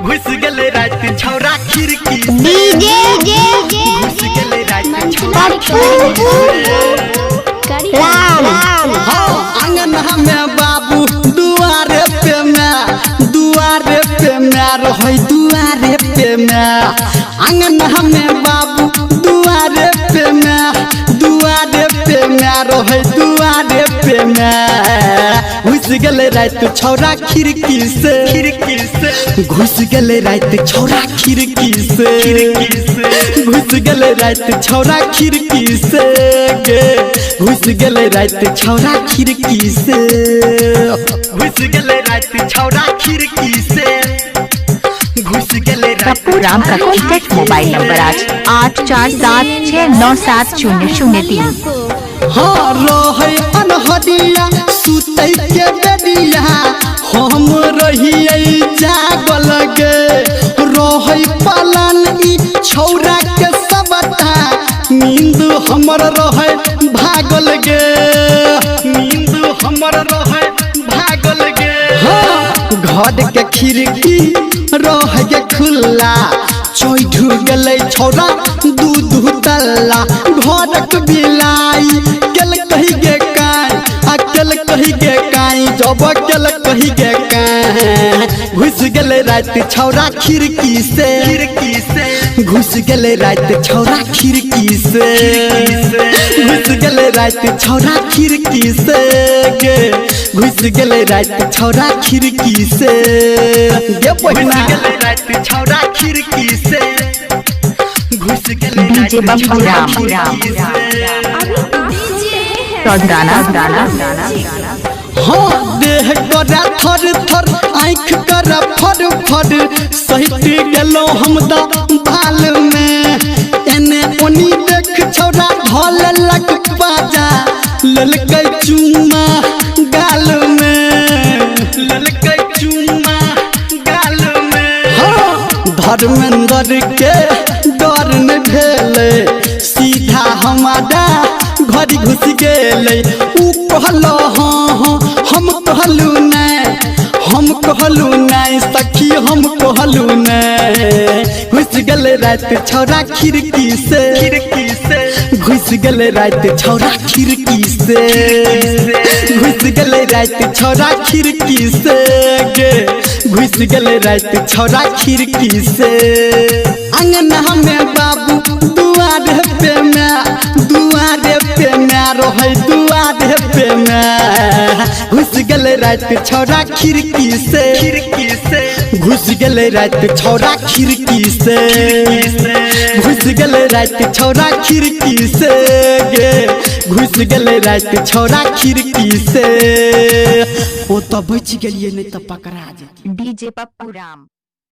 घुस गेले रात छौरा खिड़की डीजे घुस गेले रात राम आंगन में बाबू दुआरे पे मैं रहे दुआरे पे मैं आंगन में बाबू दुआरे पे मैं रहे दुआरे पे मैं घुस गेले रात छौरा खिड़की से घुस गेले रात छौरा खिड़की से घुस गेले रात छौरा खिड़की से घुस गेले रात छौरा खिड़की से घुस गेले रात छौरा खिड़की से घुस गेले पप्पू राम का कॉन्टैक्ट मोबाइल नंबर 8476970003। हाँ रहे अनहदिया सुतै के बेदिया हम रहिए जागल गे रहे पालन ई छौरा के सबटा नींद हमर रहे भागल गे नींद हमर रहे भागल गे हाँ घर के खिड़की रहे गे खुला चोइठ गेले छौरा दूध तल्ला घरक बिलाई केल कही गे काई अकेल कही गे काई जब केल कही गे काई घुस गेले रात छौरा खिड़की से घुस गेले रात छौरा खिड़की से घुस गेले रात छौरा खिड़की से घुस गेले रात छौरा खिड़की से गे पहिना गेले रात छौरा खिड़की से घुस गेले डीजे पप्पू राम हाँ देह करा थर थर आँख करा फर फर सहित गेलो हम बाल में एने ओनी देख छौरा धल लग बाजा ललकै चुम्मा गाल में ललकै चुम्मा गाल में हाँ धर्मेंद्र के डर न भेले सीधा हमारा घर घुस गेले ऊ कहलो हाँ हम कहलू नहीं सखी हम कहलू नहीं घुस गेले रात छौरा खिड़की से घुस गेले रात छौरा खिड़की से घुस गेले रात छौरा खिड़की से घुस गेले रात छौरा खिड़की से आंगन में बाबू दुआरे पे मैं रहे दुआरे पे मैं घुस गेले रात छौरा खिड़की से घुस गेले रात छौरा खिड़की से घुस गेले रात छौरा खिड़की से घुस गेले रात छौरा खिड़की से ओ तो बच गेलिए नहीं तो पकड़ा जे डीजे पप्पू राम।